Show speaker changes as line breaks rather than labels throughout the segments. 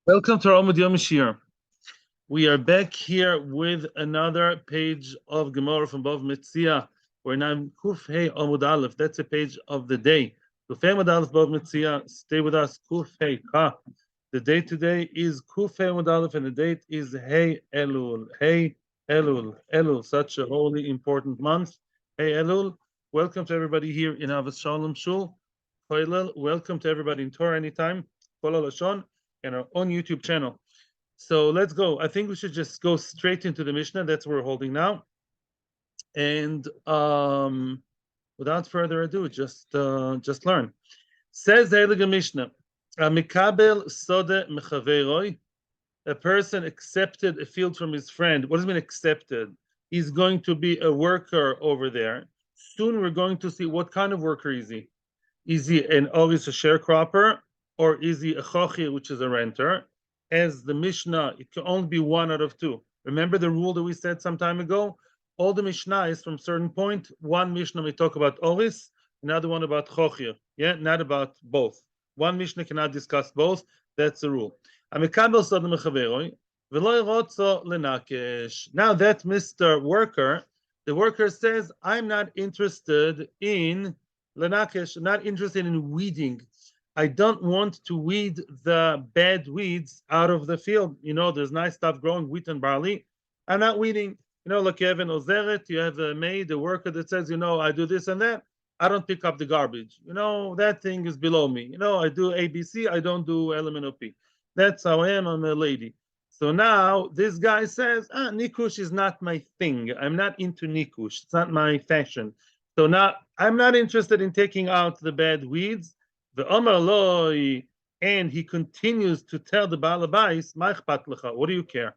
Welcome to our Amud Yomi Shiur. We are back here with another page of Gemara from Bava Metzia. We're now in Kuf Hey Amud Aleph. That's a page of the day. Kuf Hey Amud Aleph Bava Metzia. Stay with us. Kuf Hey Ka. The date today is Kuf Hey Amud Aleph, and the date is Hey Elul. Hey Elul. Elul, such a holy, important month. Hey Elul. Welcome to everybody here in Avos Shalom Shul. Welcome to everybody in Torah Anytime. Kol Lashon. And our own YouTube channel. So let's go. I think we should just go straight into the Mishnah. That's what we're holding now. And without further ado, just learn. Says the Heilige Mishnah, Mikabel Sode Mechaveroi, a person accepted a field from his friend. What does it mean accepted? He's going to be a worker over there. Soon we're going to see what kind of worker is he. Is he a sharecropper? Or is he a chochir, which is a renter? As the Mishnah, it can only be one out of two. Remember the rule that we said some time ago? All the Mishnah is from a certain point. One Mishnah we talk about oris, another one about chochir. Yeah, not about both. One Mishnah cannot discuss both. That's the rule. Now that Mr. Worker, the worker says, I'm not interested in lenakesh, not interested in weeding. I don't want to weed the bad weeds out of the field. You know, there's nice stuff growing, wheat and barley. I'm not weeding. You know, like you have an ozeret, you have a maid, a worker that says, you know, I do this and that. I don't pick up the garbage. You know, that thing is below me. You know, I do ABC, I don't do element of P. That's how I am. I'm a lady. So now this guy says, nikush is not my thing. I'm not into nikush. It's not my fashion. So now I'm not interested in taking out the bad weeds. The Omar Loi, and he continues to tell the Baal Habais, what do you care?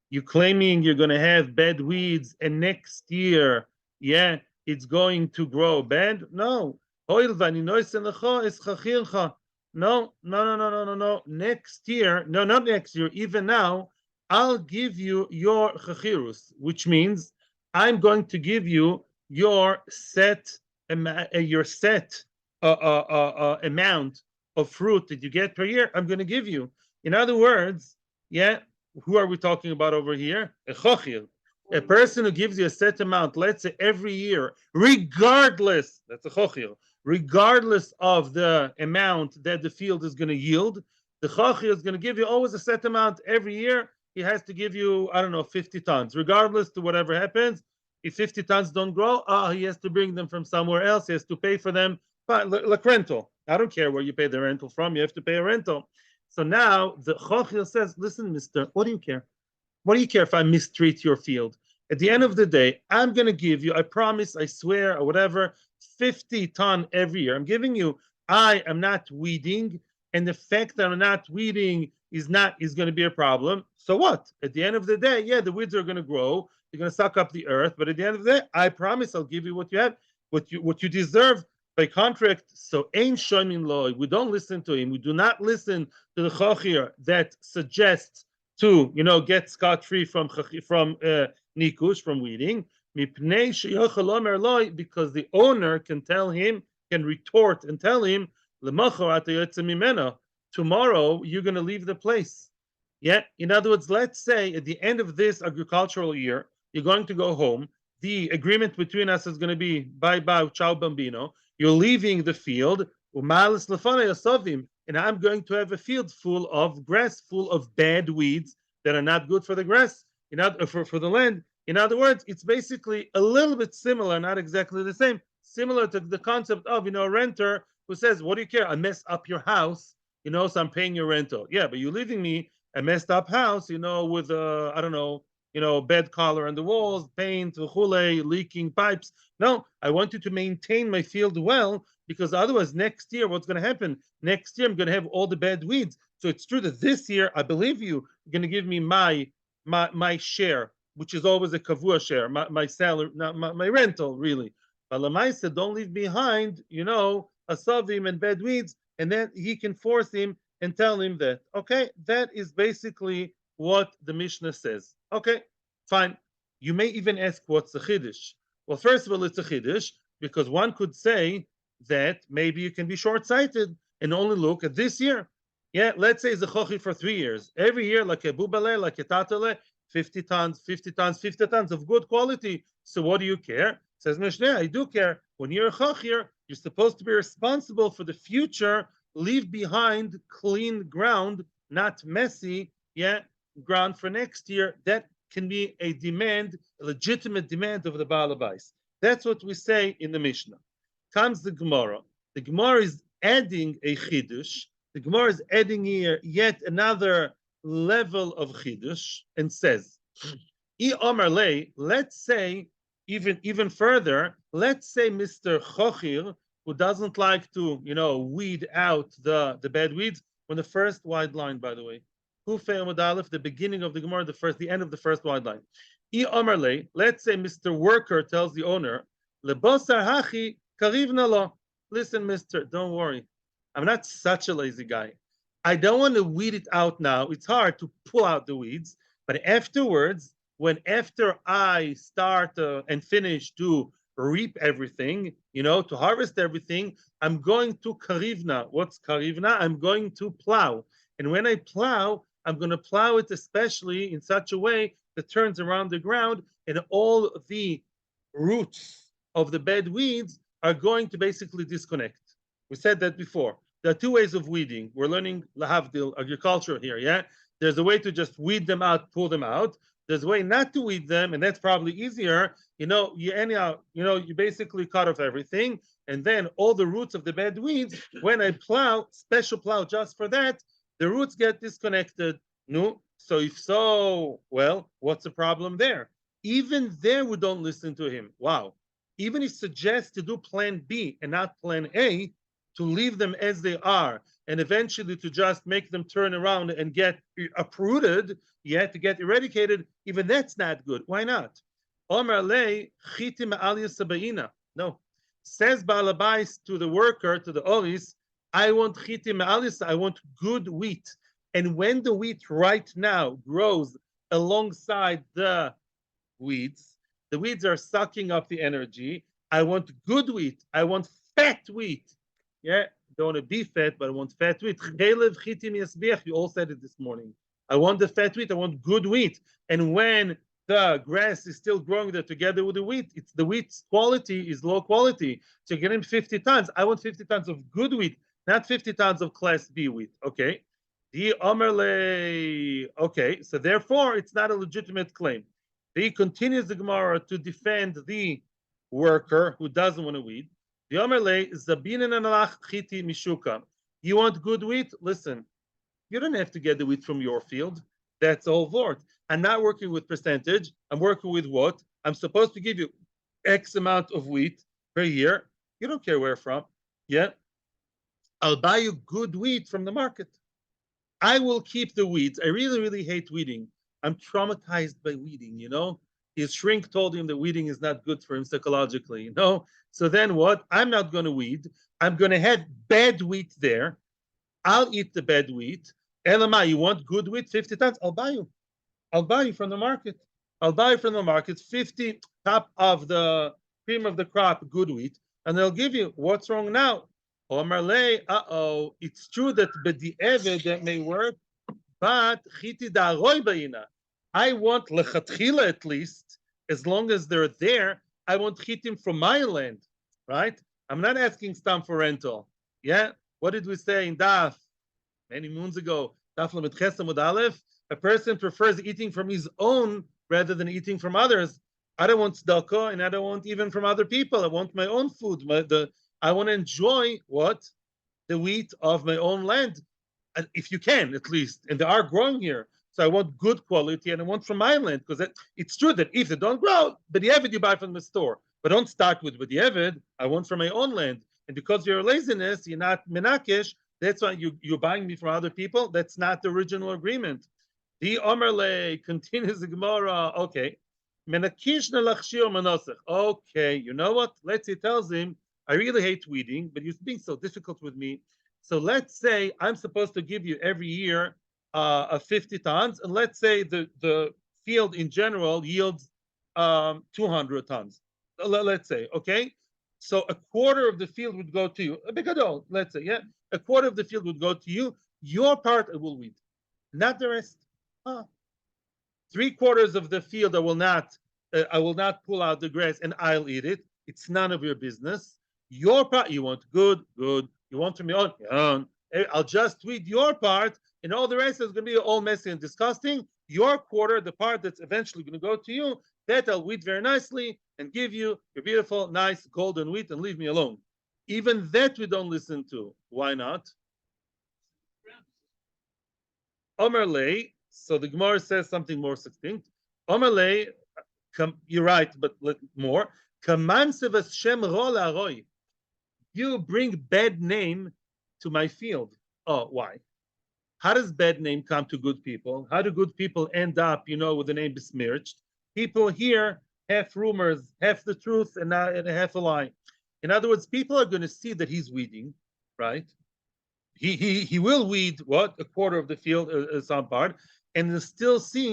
You claiming you're going to have bad weeds, and next year, yeah, it's going to grow bad? No. No. Next year, no, not next year, even now, I'll give you your chachirus, which means I'm going to give you your set amount of fruit that you get per year, I'm going to give you. In other words, yeah, who are we talking about over here? A chochir, a person who gives you a set amount, let's say every year, regardless, that's a chochir, regardless of the amount that the field is going to yield, the chochir is going to give you always a set amount every year. He has to give you, I don't know, 50 tons, regardless to whatever happens. If 50 tons don't grow, he has to bring them from somewhere else. He has to pay for them. But like rental. I don't care where you pay the rental from. You have to pay a rental. So now the chochir says, listen, mister, what do you care? What do you care if I mistreat your field? At the end of the day, I'm going to give you, I promise, I swear, or whatever, 50 ton every year. I'm giving you, I am not weeding. And the fact that I'm not weeding is going to be a problem. So what? At the end of the day, yeah, the weeds are going to grow. They're going to suck up the earth. But at the end of the day, I promise I'll give you what you have, what you deserve by contract. So ain't shomin loy. We don't listen to him. We do not listen to the chochir that suggests to, you know, get scot-free from nikush, from weeding. Because the owner can tell him, can retort and tell him, tomorrow you're going to leave the place. Yeah. In other words, let's say at the end of this agricultural year, you're going to go home. The agreement between us is going to be bye bye, ciao bambino. You're leaving the field, and I'm going to have a field full of grass, full of bad weeds that are not good for the grass, for the land. In other words, it's basically a little bit similar, not exactly the same, similar to the concept of, a renter who says, what do you care? I mess up your house, so I'm paying your rental. Yeah, but you're leaving me a messed up house, with, I don't know, bed color on the walls, paint, leaking pipes. No, I want you to maintain my field well, because otherwise next year, what's going to happen? Next year, I'm going to have all the bad weeds. So it's true that this year, I believe you're going to give me my share, which is always a kavua share, my salary, my rental, really. But Lamaisa, don't leave behind, asavim and bad weeds, and then he can force him and tell him that. Okay, that is basically what the Mishnah says. Okay, fine. You may even ask, what's the chiddush? Well, first of all, it's a chiddush because one could say that maybe you can be short-sighted and only look at this year. Yeah, let's say it's a chochi for 3 years. Every year, like a bubale, like a tatale, 50 tons, 50 tons, 50 tons of good quality. So what do you care? Says Mishnah, I do care. When you're a chachir, you're supposed to be responsible for the future. Leave behind clean ground, not messy, yeah, ground for next year. That can be a demand, a legitimate demand of the Baal Habais. That's what we say in the Mishnah. Comes the Gemara. The Gemara is adding a chidush. The Gemara is adding here yet another level of chidush and says, "I Omar lei." Let's say even further. Let's say Mr. Chochir, who doesn't like to weed out the bad weeds. On the first wide line, by the way, Kufei Amud Aleph, the beginning of the Gemara, the end of the first wide line. I Omar lei. Let's say Mr. Worker tells the owner, "Lebosar hachi karivna lo." Listen, Mister, don't worry. I'm not such a lazy guy. I don't want to weed it out now. It's hard to pull out the weeds, but afterwards, after I start and finish to reap everything, to harvest everything, I'm going to karivna. What's karivna? I'm going to plow. And when I plow, I'm going to plow it especially in such a way that turns around the ground and all the roots of the bad weeds are going to basically disconnect. We said that before. There are two ways of weeding. We're learning lahavdil agriculture here, yeah? There's a way to just weed them out, pull them out. There's a way not to weed them, and that's probably easier. You basically cut off everything, and then all the roots of the bad weeds, when I plow, special plow just for that, the roots get disconnected. No? So if so, well, what's the problem there? Even there, we don't listen to him. Wow. Even if he suggests to do plan B and not plan A, to leave them as they are, and eventually to just make them turn around and get uprooted, yet to get eradicated, even that's not good. Why not? Omar lei chitim aliyah sabaina. No. Says Baal Habais to the worker, to the oris, I want chitim aliyah, I want good wheat. And when the wheat right now grows alongside the weeds are sucking up the energy. I want good wheat. I want fat wheat. Yeah, don't want to be fat, but I want fat wheat. You all said it this morning. I want the fat wheat. I want good wheat. And when the grass is still growing there together with the wheat, the wheat's quality is low quality. So you're getting 50 tons. I want 50 tons of good wheat, not 50 tons of class B wheat. Okay. Okay, so therefore it's not a legitimate claim. He continues the Gemara to defend the worker who doesn't want to weed. The Omerle is the binanalach chiti mishuka. You want good wheat? Listen, you don't have to get the wheat from your field. That's all vort. I'm not working with percentage. I'm working with what? I'm supposed to give you X amount of wheat per year. You don't care where from. Yeah. I'll buy you good wheat from the market. I will keep the weeds. I really, really hate weeding. I'm traumatized by weeding, His shrink told him that weeding is not good for him psychologically, So then what? I'm not going to weed. I'm going to have bad wheat there. I'll eat the bad wheat. Elamai, you want good wheat? 50 tons? I'll buy you. I'll buy you from the market. I'll buy you from the market 50 top of the cream of the crop, good wheat, and they'll give you. What's wrong now? Omarle, it's true that b'di'eved that may work, but chiti da'aroi ba'ina. I want lechatchila at least, as long as they're there, I want chitim from my land, right? I'm not asking stam for rental. Yeah? What did we say in Daf many moons ago? Daf Lamed Ches Amud Aleph. A person prefers eating from his own rather than eating from others. I don't want tzedakah, and I don't want even from other people. I want my own food. I want to enjoy what? The wheat of my own land, if you can, at least. And they are growing here. So I want good quality, and I want from my land, because it's true that if they don't grow, b'di'eved you buy from the store. But don't start with b'di'eved. I want from my own land. And because of your laziness, you're not menakesh. That's why you're buying me from other people. That's not the original agreement. The Omerle continues the Gemara. Okay. Menakishna lachshir manosech. Okay, you know what? Let's say he tells him, I really hate weeding, but you're being so difficult with me. So let's say I'm supposed to give you every year 50 tons, and let's say the field in general yields 200 tons. Let's say, okay? So a quarter of the field would go to you. A big adult, let's say, yeah? A quarter of the field would go to you. Your part I will weed, not the rest. Ah. 3/4 of the field I will not pull out the grass and I'll eat it. It's none of your business. Your part you want good, good. You want from your own. I'll just weed your part, and all the rest is going to be all messy and disgusting. Your quarter, the part that's eventually going to go to you, that I'll weed very nicely and give you your beautiful, nice golden wheat and leave me alone. Even that we don't listen to. Why not? Omer lay. So the Gemara says something more succinct. Omer lay, you're right, but more. You bring bad name to my field. Oh, why? How does bad name come to good people? How do good people end up, with the name besmirched? People hear half rumors, half the truth, and half a lie. In other words, people are going to see that he's weeding, right? He will weed what, 1/4 of the field, some part, and they'll still see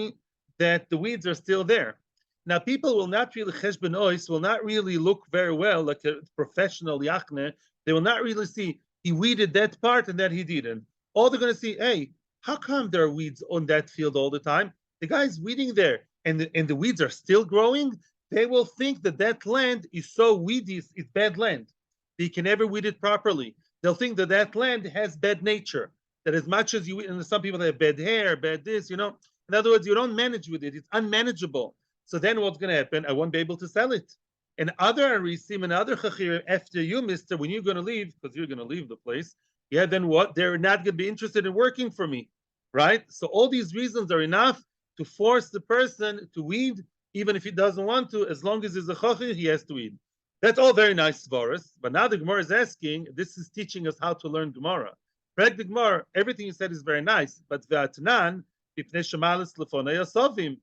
that the weeds are still there. Now, people will not really cheshbon ois, will not really look very well like a professional yachne. They will not really see he weeded that part and that he didn't. All they're going to see, hey, how come there are weeds on that field all the time? The guy's weeding there, and the weeds are still growing. They will think that that land is so weedy, it's bad land. They can never weed it properly. They'll think that that land has bad nature. That as much as and some people have bad hair, bad this, In other words, you don't manage with it. It's unmanageable. So then what's going to happen? I won't be able to sell it. And other arisim and other chachir after you, mister, when you're going to leave, because you're going to leave the place, yeah, then what? They're not going to be interested in working for me, right? So all these reasons are enough to force the person to weed, even if he doesn't want to. As long as he's a chachir, he has to weed. That's all very nice, Svaras. But now the Gemara is asking, this is teaching us how to learn Gemara. Correct the Gemara, everything you said is very nice, but v'atnan, pipnei shemalis lefonei yasovim.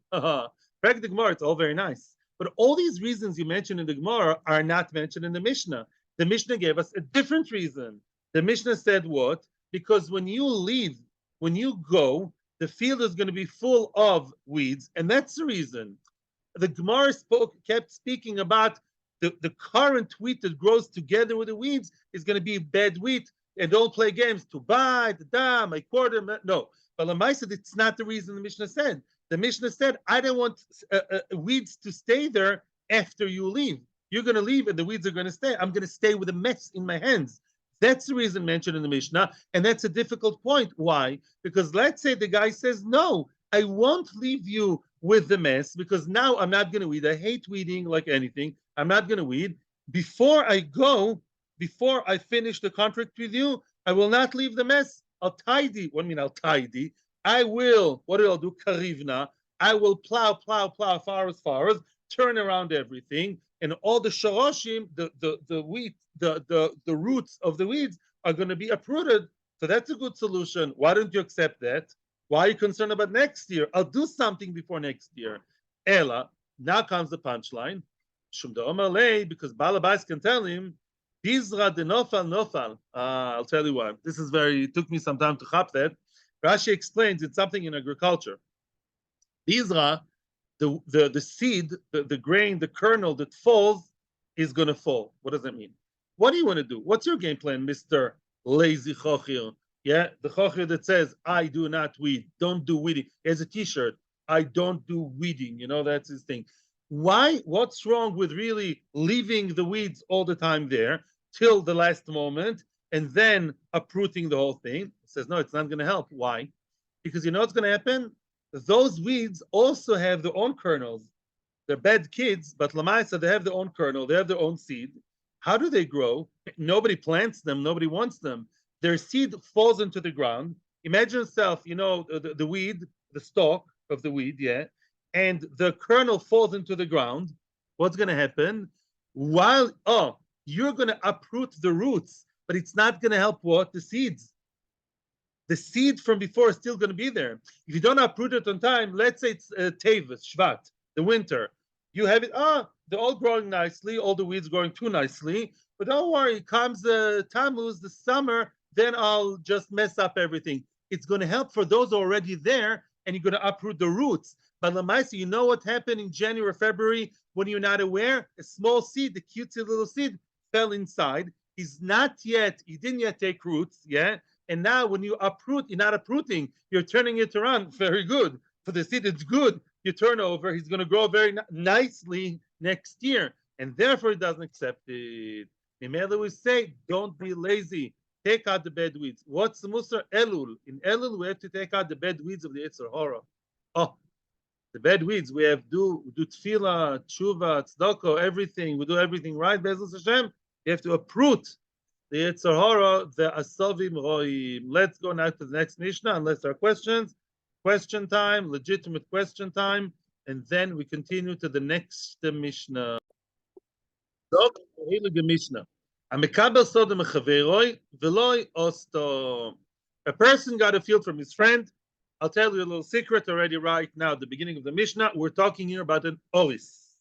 Correct the Gemara, it's all very nice. But all these reasons you mentioned in the Gemara are not mentioned in the Mishnah. The Mishnah gave us a different reason. The Mishnah said what? Because when you leave, when you go, the field is going to be full of weeds, and that's the reason. The Gemara kept speaking about the current wheat that grows together with the weeds is going to be bad wheat, and don't play games to buy the dam, my quarter. No, but Lamai said it's not the reason the Mishnah said. The Mishnah said, I don't want weeds to stay there after you leave. You're going to leave and the weeds are going to stay. I'm going to stay with a mess in my hands. That's the reason mentioned in the Mishnah. And that's a difficult point. Why? Because let's say the guy says, no, I won't leave you with the mess because now I'm not going to weed. I hate weeding like anything. I'm not going to weed. Before I go, before I finish the contract with you, I will not leave the mess. I'll tidy. What do you mean I'll tidy? I will, what do I'll do? Karivna. I will plow, far as, turn around everything, and all the sharoshim, the wheat, the roots of the weeds are going to be uprooted. So that's a good solution. Why don't you accept that? Why are you concerned about next year? I'll do something before next year. Ella, now comes the punchline. Because Balabais can tell him, Bizra de nofal. I'll tell you why. It took me some time to chop that. Rashi explains it's something in agriculture. Bizra, the seed, the grain, the kernel that falls is going to fall. What does that mean? What do you want to do? What's your game plan, Mr. Lazy Chochir? Yeah, the Chochir that says, I do not weed. Don't do weeding. He has a t-shirt. I don't do weeding. That's his thing. Why? What's wrong with really leaving the weeds all the time there till the last moment and then uprooting the whole thing? He says, no, it's not going to help. Why? Because you know what's going to happen? Those weeds also have their own kernels. They're bad kids, but Lamaisa, they have their own kernel. They have their own seed. How do they grow? Nobody plants them. Nobody wants them. Their seed falls into the ground. Imagine yourself, the weed, the stalk of the weed, yeah, and the kernel falls into the ground. What's going to happen? You're going to uproot the roots, but it's not going to help what? The seeds. The seed from before is still going to be there. If you don't uproot it on time, let's say it's Tevis, Shvat, the winter. You have it, they're all growing nicely, all the weeds growing too nicely, but don't worry, comes Tammuz, the summer, then I'll just mess up everything. It's going to help for those already there, and you're going to uproot the roots. But Lamaisa, you know what happened in January, February, when you're not aware? A small seed, the cutesy little seed, fell inside. He didn't yet take roots, yeah? And now when you uproot, you're not uprooting, you're turning it around. Very good. For the seed, it's good. You turn over, he's going to grow very nicely next year. And therefore, he doesn't accept it. Immediately we say, don't be lazy. Take out the bad weeds. What's the Musar? Elul. In Elul, we have to take out the bad weeds of the Yetzer Hara. Oh, the bad weeds. We have do tefillah, tshuva, tzedakah, everything. We do everything right. Be'ezus Hashem. You have to uproot the Yetzer Hara, the asavim roim. Let's go now to the next Mishnah, unless there are questions. Question time, legitimate question time, and then we continue to the next Mishnah. A person got a field from his friend. I'll tell you a little secret already right now at the beginning of the Mishnah. We're talking here about an oris.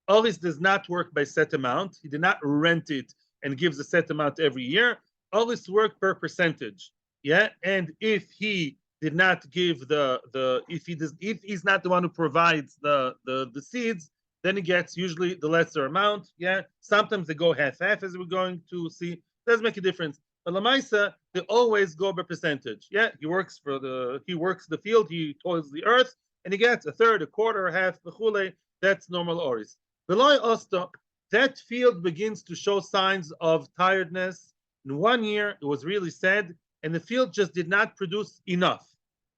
Oris does not work by set amount. He did not rent it and gives a set amount every year. Oris work per percentage. Yeah, and if he did not give if he's not the one who provides the seeds, then he gets usually the lesser amount. Yeah, sometimes they go half-half, as we're going to see. Doesn't make a difference. But Lamaisa, they always go by percentage. Yeah, he works the field, he toils the earth, and he gets a third, a quarter, a half, the that's normal oris. Below Osta, that field begins to show signs of tiredness. In 1 year, it was really sad, and the field just did not produce enough.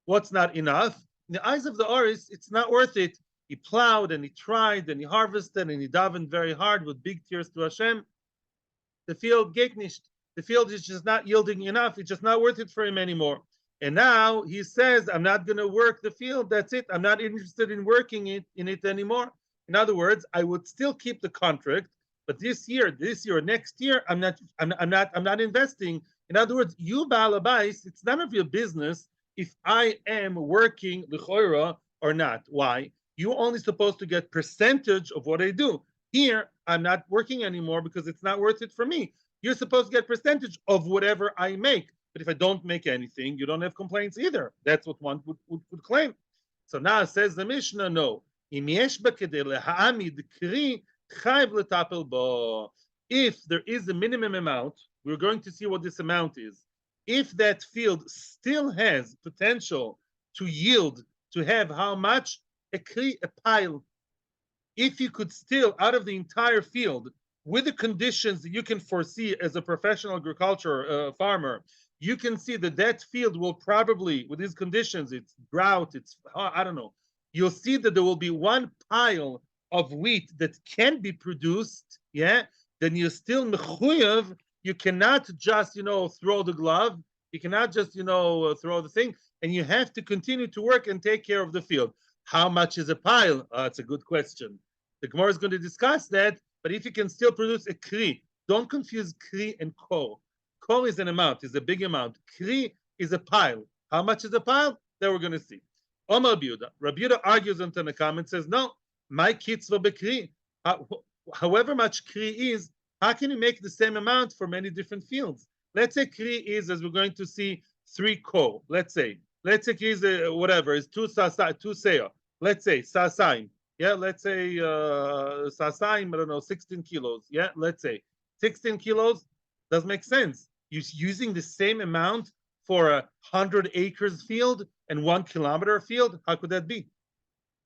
What's not enough? In the eyes of the oris, it's not worth it. He plowed and he tried and he harvested and he davened very hard with big tears to Hashem. The field geht nicht. The field is just not yielding enough. It's just not worth it for him anymore. And now he says, I'm not going to work the field. That's it. I'm not interested in working in it anymore. In other words, I would still keep the contract, but this year, next year, I'm not investing. In other words, you Baal Habais, it's none of your business if I am working l'choira or not. Why? You're only supposed to get percentage of what I do. Here, I'm not working anymore because it's not worth it for me. You're supposed to get percentage of whatever I make. But if I don't make anything, you don't have complaints either. That's what one would claim. So now says the Mishnah, no. If there is a minimum amount, we're going to see what this amount is. If that field still has potential to yield, to have how much? A pile. If you could still, out of the entire field, with the conditions that you can foresee as a professional agriculture farmer, you can see that field will probably, with these conditions, it's drought, it's, I don't know, you'll see that there will be one pile of wheat that can be produced, yeah, then you're still mechuyev. You cannot just, throw the glove. You cannot just, throw the thing. And you have to continue to work and take care of the field. How much is a pile? That's a good question. The Gemara is going to discuss that. But if you can still produce a kri, don't confuse kri and kor. Kor is an amount, is a big amount. Kri is a pile. How much is a pile? That we're going to see. Omar Biuda. Rabbi Yehuda argues on Tanakam and says, no, my kitzvah bekri. However much kri is, how can you make the same amount for many different fields? Let's say kri is, as we're going to see, 3 kor. Let's say kri is whatever, is 2 seah. Let's say sasaim. Yeah, let's say sasaim, I don't know, 16 kilos. Yeah, let's say 16 kilos does make sense. You're using the same amount for 100 acres field and 1 kilometer field. How could that be?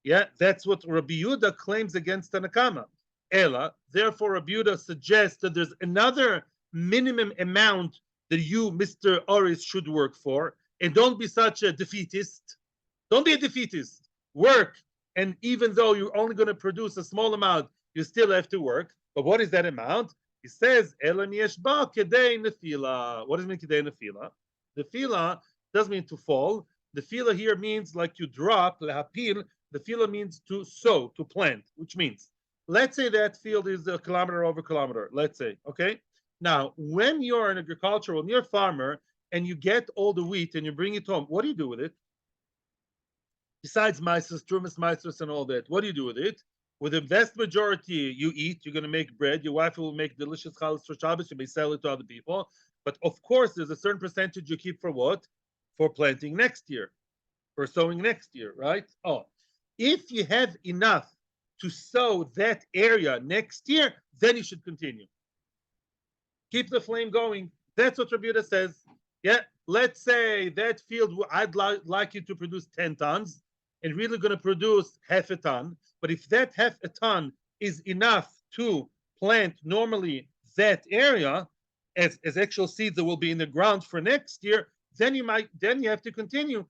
Yeah, that's what Rabbi Yehuda claims against Tanakama. Ela, therefore, Rabbi Yehuda suggests that there's another minimum amount that you, Mr. Oris, should work for. And don't be such a defeatist. Don't be a defeatist. Work. And even though you're only going to produce a small amount, you still have to work. But what is that amount? He says, Elam yeshba kedei nefila. What does it mean kedei nefila? Nefila doesn't mean to fall. The fila here means like you drop, lehapil. The fila means to sow, to plant, which means, let's say that field is a kilometer over kilometer, let's say, okay? Now, when you're an agricultural, near farmer, and you get all the wheat and you bring it home, what do you do with it? Besides meisters, trumas meisters, and all that, what do you do with it? With the vast majority, you eat. You're going to make bread. Your wife will make delicious challahs for Shabbos. You may sell it to other people. But of course, there's a certain percentage you keep for what? For planting next year, for sowing next year, right? Oh, if you have enough to sow that area next year, then you should continue. Keep the flame going. That's what Rabbi Yehuda says. Yeah, let's say that field, I'd like you to produce 10 tons and really going to produce half a ton. But if that half a ton is enough to plant normally that area as actual seeds that will be in the ground for next year, then you have to continue.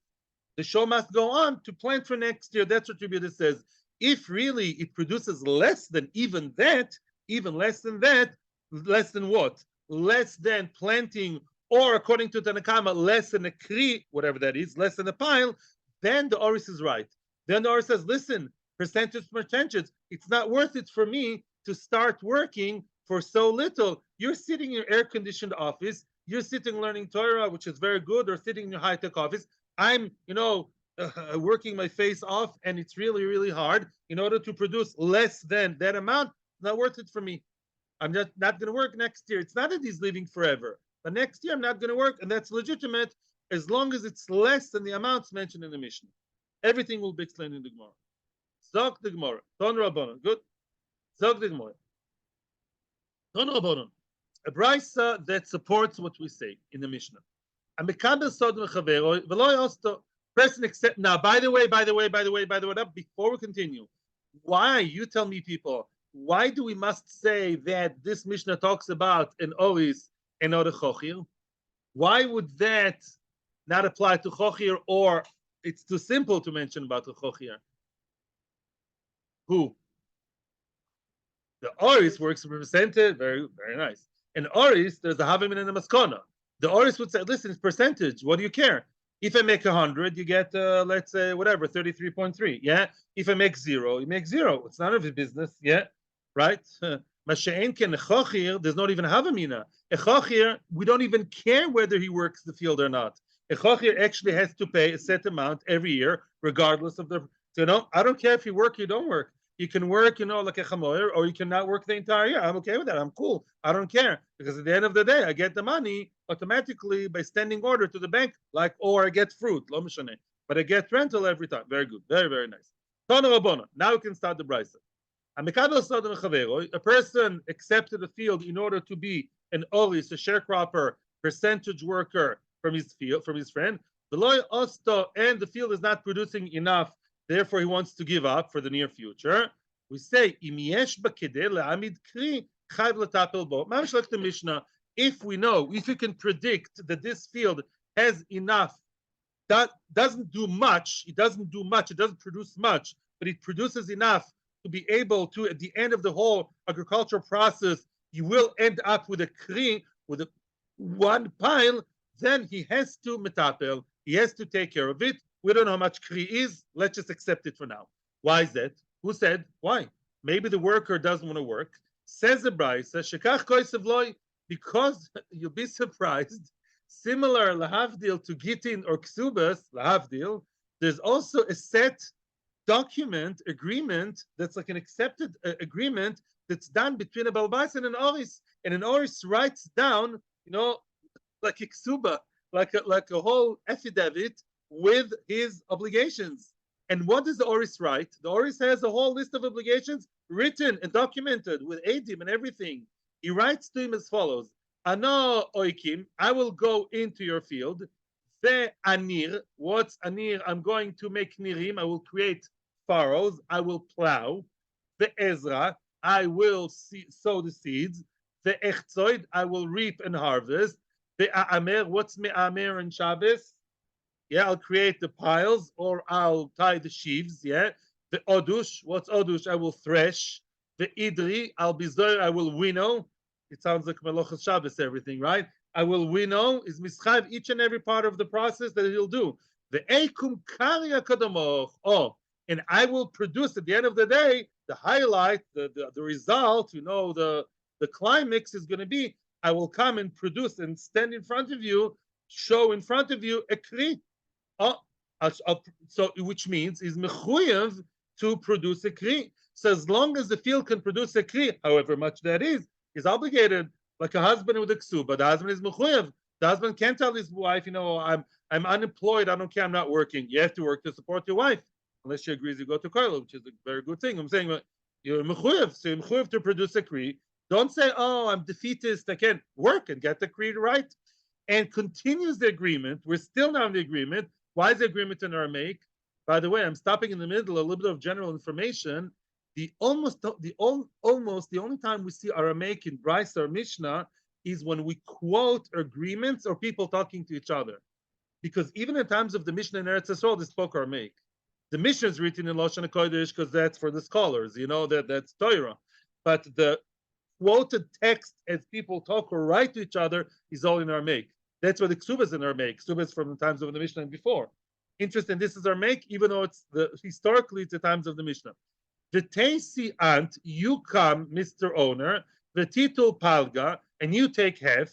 The show must go on to plant for next year. That's what Tribute says. If really it produces less than even that, even less than that, less than what? Less than planting, or according to Tanakama, less than a kri, whatever that is, less than a pile, then the Oris is right. Then the Oris says, listen, percentage, it's not worth it for me to start working for so little. You're sitting in your air-conditioned office, you're sitting learning Torah, which is very good, or sitting in your high-tech office. I'm, working my face off, and it's really, really hard in order to produce less than that amount. Not worth it for me. I'm just not going to work next year. It's not that he's leaving forever, but next year I'm not going to work, and that's legitimate as long as it's less than the amounts mentioned in the Mishnah. Everything will be explained in the Gemara. Zog the Gemara. Ton Rabbanon. Good. Zog the Gemara. Ton Rabbanon. A brisa that supports what we say in the Mishnah. Person accept. Now, by the way, before we continue, why, you tell me, people, why do we must say that this Mishnah talks about an Oris and not a Chochir? Why would that not apply to Chochir, or it's too simple to mention about the Chochir? Who? The Oris works represented, very, very nice. In Oris, there's a Havim and a Maskona. The Oris would say, listen, it's percentage. What do you care? If I make 100, you get, let's say, whatever, 33.3. Yeah. If I make 0, you make 0. It's none of his business. Yeah. Right? Masha'en ken Chochir, there's not even a Havamina. A Chochir, we don't even care whether he works the field or not. A Chochir actually has to pay a set amount every year, regardless of the. So, I don't care if you work or you don't work. You can work, like a chamoyer, or you cannot work the entire year. I'm okay with that. I'm cool. I don't care, because at the end of the day, I get the money automatically by standing order to the bank, or I get fruit, lo mishane. But I get rental every time. Very good. Very, very nice. Tana Rabbona. Now we can start the brisa. A person accepted the field in order to be an oris, a sharecropper, percentage worker from his field, from his friend. And the field is not producing enough. Therefore, he wants to give up for the near future. We say, like the Mishnah, if we know, if you can predict that this field has enough, that doesn't do much, it doesn't produce much, but it produces enough to be able to, at the end of the whole agricultural process, you will end up with a kri, with one pile, then he has to metapel, he has to take care of it. We don't know how much kri is. Let's just accept it for now. Why is that? Who said? Why? Maybe the worker doesn't want to work. Says the Brisa, shekach koisev loy, because you'll be surprised. Similar lahavdil to gitin or ksubas, lahavdil, there's also a set document, agreement, that's like an accepted agreement that's done between a balbais and an oris. And an oris writes down, like a ksuba, like a whole affidavit, with his obligations. And what does the Oris write? The Oris has a whole list of obligations written and documented with Adim and everything. He writes to him as follows: Ano oikim, I will go into your field. Ve anir, what's anir? I'm going to make nirim, I will create furrows, I will plow. Ve ezra, I will sow the seeds. Ve echzoid, I will reap and harvest. Ve a'amer, what's me'amer and Shabbos? Yeah, I'll create the piles, or I'll tie the sheaves. Yeah, the odush. What's odush? I will thresh. The idri. I'll be zoy. I will winnow. It sounds like Melochas Shabbos, everything, right? I will winnow is mischav each and every part of the process that he'll do. The eikum karya kadomoch. Oh, and I will produce at the end of the day the highlight, the result. The climax is going to be. I will come and produce and stand in front of you, show in front of you a kri. So which means is mechuyev to produce a kri. So as long as the field can produce a kri, however much that is obligated, like a husband with a ksuba. The husband is mechuyev. The husband can't tell his wife, I'm unemployed, I don't care, I'm not working. You have to work to support your wife, unless she agrees you go to koil, which is a very good thing. I'm saying you're mechuyev, so you're mechuyev to produce a kri. Don't say, I'm defeatist, I can't work and get the kri right. and continues the agreement. We're still now in the agreement. Why is the agreement in Aramaic? By the way, I'm stopping in the middle, a little bit of general information. Almost the only time we see Aramaic in Bryce or Mishnah is when we quote agreements or people talking to each other. Because even in times of the Mishnah in Eretz Yisrael, they spoke Aramaic. The Mishnah is written in Lashon HaKodesh because that's for the scholars, that's Torah. But the quoted text as people talk or write to each other is all in Aramaic. That's why the Ksuba is in Aramaic. Ksuba is from the times of the Mishnah and before. Interesting, this is Aramaic, even though historically it's the times of the Mishnah. The Teisi Ant, you come, Mr. Owner, the Titul Palga, and you take half.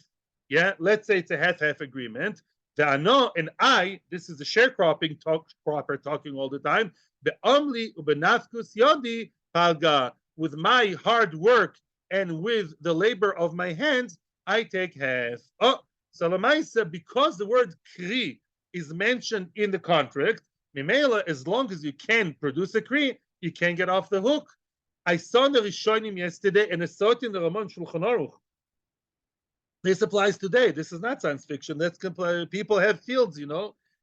Yeah, let's say it's a half-half agreement. The Ano and I, this is the sharecropping cropper talking all the time. The Omli ubenafkus yodi palga, with my hard work and with the labor of my hands, I take half. Oh, so Lamaisa, because the word kri is mentioned in the contract, Mimela, as long as you can produce a kri, you can't get off the hook. I saw the Rishonim yesterday and I saw it in the Ramon Shulchan Aruch. This applies today. This is not science fiction. People have fields,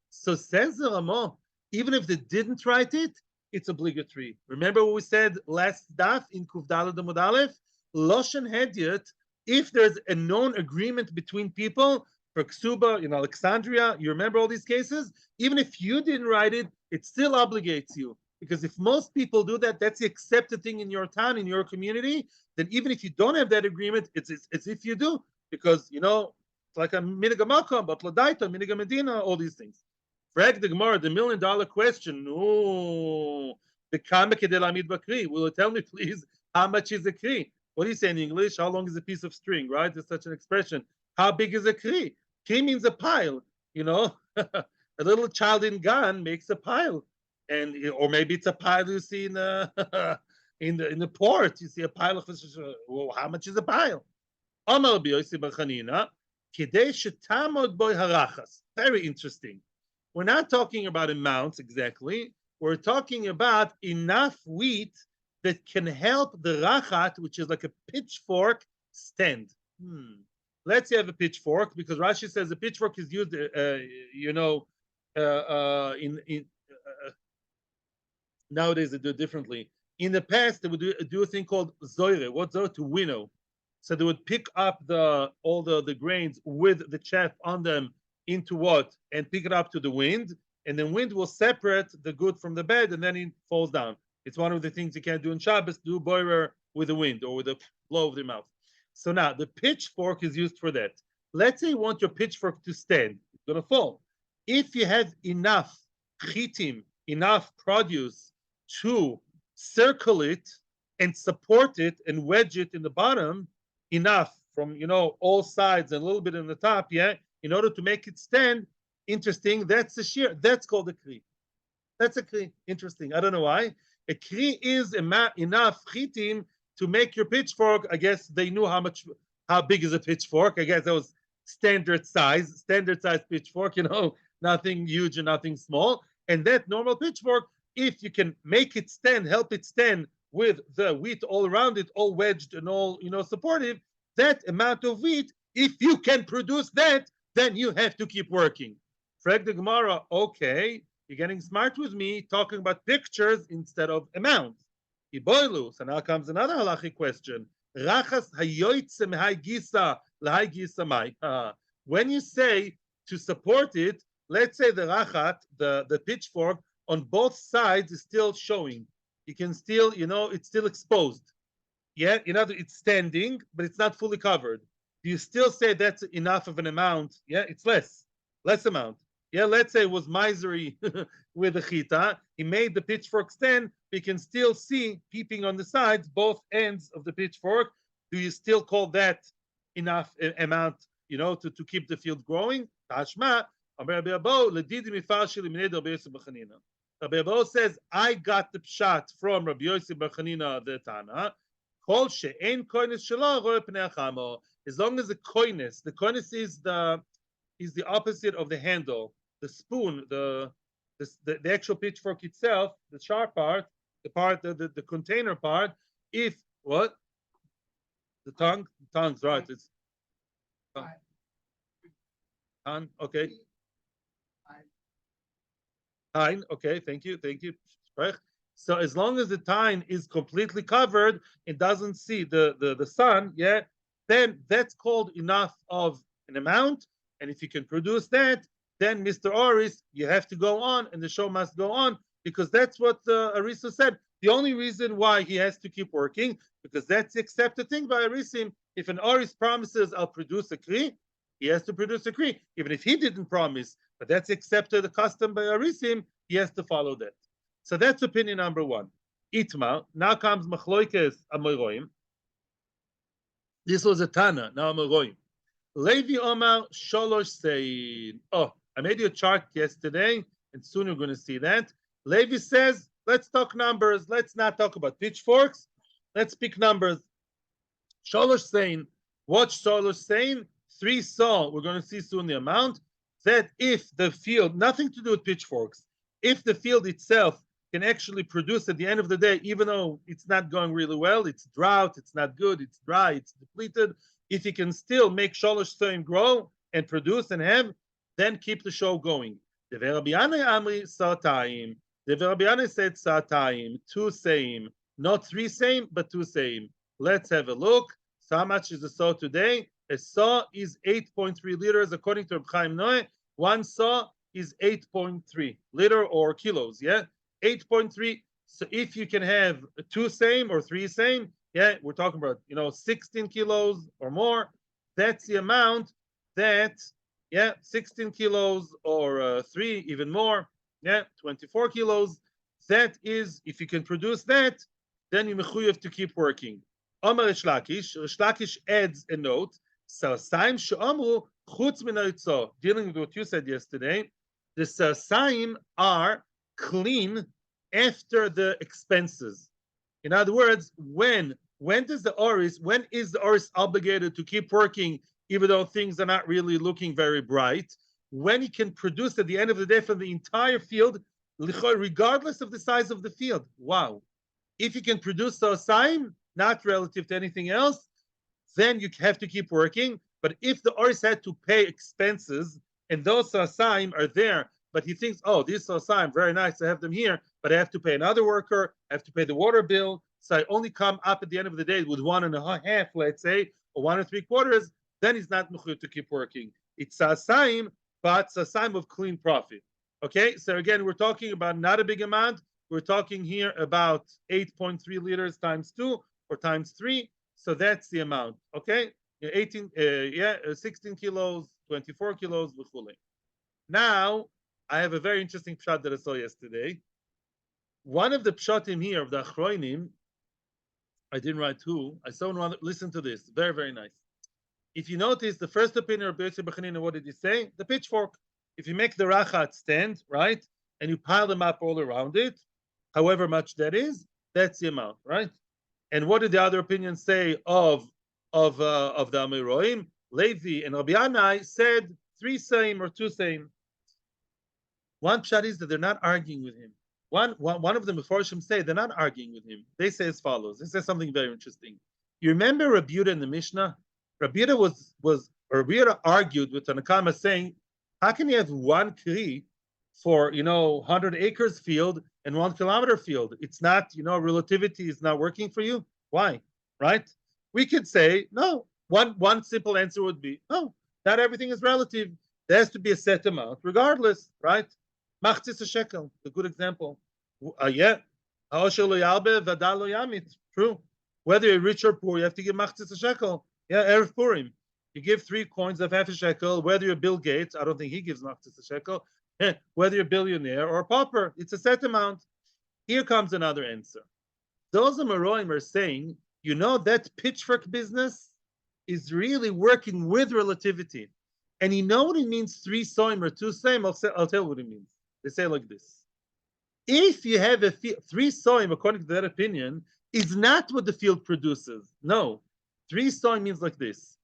So says the Ramon, even if they didn't write it, it's obligatory. Remember what we said last daf in Kuf Daled Amud Aleph? Loshen Hedyot, if there's a known agreement between people, for Ksuba in Alexandria, you remember all these cases? Even if you didn't write it, it still obligates you. Because if most people do that, that's the accepted thing in your town, in your community, then even if you don't have that agreement, it's if you do. Because, it's like a minigamakam, but ladaita, minigamedina, all these things. Frag the Gemara, the $1 million question. No, the kamek delamid bakri. Will you tell me, please, how much is a kri? What do you say in English? How long is a piece of string, right? There's such an expression. How big is a kri? Kri means a pile, A little child in Gan makes a pile. Or maybe it's a pile you see in the in the port. You see a pile of fish. Well, how much is a pile? Very interesting. We're not talking about amounts exactly. We're talking about enough wheat that can help the rachat, which is like a pitchfork, stand. Let's say you have a pitchfork, because Rashi says a pitchfork is used, nowadays they do it differently. In the past, they would do a thing called zoire. What's zoire? To winnow. So they would pick up all the grains with the chaff on them into what? And pick it up to the wind. And then wind will separate the good from the bad, and then it falls down. It's one of the things you can't do in Shabbos, do boirer with the wind or with the blow of the mouth. So now the pitchfork is used for that. Let's say you want your pitchfork to stand. It's going to fall. If you have enough chitim, enough produce to circle it and support it and wedge it in the bottom, enough from all sides and a little bit in the top, in order to make it stand. Interesting. That's a shear. That's called a kri. That's a kri. Interesting. I don't know why. A kri is enough chitim to make your pitchfork. I guess they knew how big is a pitchfork. I guess that was standard size pitchfork. Nothing huge and nothing small. And that normal pitchfork, if you can make it stand, help it stand with the wheat all around it, all wedged and all supportive, that amount of wheat, if you can produce that, then you have to keep working. Frag the Gemara, okay, you're getting smart with me, talking about pictures instead of amounts. Iboilu. So now comes another halachic question. Rachas hayoytze mehai gisa lahai gisa mai. When you say to support it, let's say the rachat, the pitchfork, on both sides is still showing. You can still, it's still exposed. Yeah, it's standing, but it's not fully covered. Do you still say that's enough of an amount? Yeah, it's less amount. Yeah, let's say it was misery with the chita. He made the pitchfork stand. We can still see peeping on the sides, both ends of the pitchfork. Do you still call that enough amount, to keep the field growing? Tashma. Rabbi Abba says, I got the pshat from Rabbi Yossi Bar Chanina the Tana. As long as the koines is the opposite of the handle, the spoon, the actual pitchfork itself, the sharp part, the container part. If what? The tongue's right. It's An, okay. Tine, okay, thank you, thank you. So as long as the tine is completely covered, it doesn't see the sun, yeah, then that's called enough of an amount. And if you can produce that, then Mr. Oris, you have to go on, and the show must go on because that's what Arisa said. The only reason why he has to keep working because that's the accepted thing by Arisim. If an Oris promises, "I'll produce a kri," he has to produce a kri, even if he didn't promise. But that's accepted the custom by Arisim. He has to follow that. So that's opinion number one. Itma. Now comes Machloikes Amoroim. This was a Tana. Now Amoroim. Levi Omar Sholosh saying. Oh, I made you a chart yesterday, and soon you're going to see that. Levi says, let's talk numbers. Let's not talk about pitchforks. Let's pick numbers. Sholosh saying, watch Sholosh saying, 3 saw, we're going to see soon the amount, that if the field, nothing to do with pitchforks, if the field itself can actually produce at the end of the day, even though it's not going really well, it's drought, it's not good, it's dry, it's depleted, if you can still make Sholosh saying grow and produce and have, then keep the show going. The Verabiane Amri Satayim. The Verabiane said Satayim, 2 same, not 3 same, but 2 same. Let's have a look. So how much is a saw today? A saw is 8.3 liters according to Reb Chaim Noe. 1 saw is 8.3 liter or kilos. Yeah, 8.3. So if you can have 2 same or 3 same, yeah, we're talking about 16 kilos or more. That's the amount that 16 kilos or 3 even more. Yeah, 24 kilos. That is, if you can produce that, then you mechuyev to keep working. Omar Rish Lakish adds a note. Sasaim she'amru chutz min ha'itzo. Dealing with what you said yesterday, the sasaim are clean after the expenses. In other words, when is the oris obligated to keep working even though things are not really looking very bright? When he can produce at the end of the day from the entire field, regardless of the size of the field. Wow. If you can produce sasaim, not relative to anything else, then you have to keep working. But if the oris had to pay expenses and those sasaim are there, but he thinks, oh, these sasaim, very nice to have them here, but I have to pay another worker, I have to pay the water bill, so I only come up at the end of the day with 1.5, let's say, or 1 3/4, then he's not mechuyot to keep working. It's sasaim, but sasaim of clean profit. Okay, so again, we're talking about not a big amount. We're talking here about 8.3 liters times 2 or times 3. So that's the amount. Okay, 16 kilos, 24 kilos, v'chulei. Now, I have a very interesting pshat that I saw yesterday. One of the pshatim here of the Achroinim, I didn't write who. I saw one. Listen to this. Very, very nice. If you notice, the first opinion of BSD Can, what did he say? The pitchfork. If you make the rachat stand, right, and you pile them up all around it, however much that is, that's the amount, right? And what did the other opinions say of the Amiroim? Levi and Rabbi Anai said 3 same or 2 same. One pshat is that they're not arguing with him. One of the Meforshim say they're not arguing with him. They say as follows. They say something very interesting. You remember Rabbi Yehuda in the Mishnah? Rabbi Yehuda argued with Tanakama saying, how can you have 1 kri for 100 acres field and 1 kilometer field? It's not, relativity is not working for you. Why? Right? We could say no. One simple answer would be no. Not everything is relative. There has to be a set amount, regardless, right? Machzis a shekel, a good example. Yeah. True. Whether you're rich or poor, you have to give machzis a shekel. Yeah, Erev Purim. You give 3 coins of half a shekel. Whether you're Bill Gates, I don't think he gives machzis a shekel. Whether you're a billionaire or a pauper, it's a set amount. Here comes another answer. Those Amoraim are saying, that pitchfork business is really working with relativity. And you know what it means, 3 soim or 2 soim? I'll tell you what it means. They say like this. If you have 3 soim, according to that opinion, is not what the field produces. No. 3 soim means like this.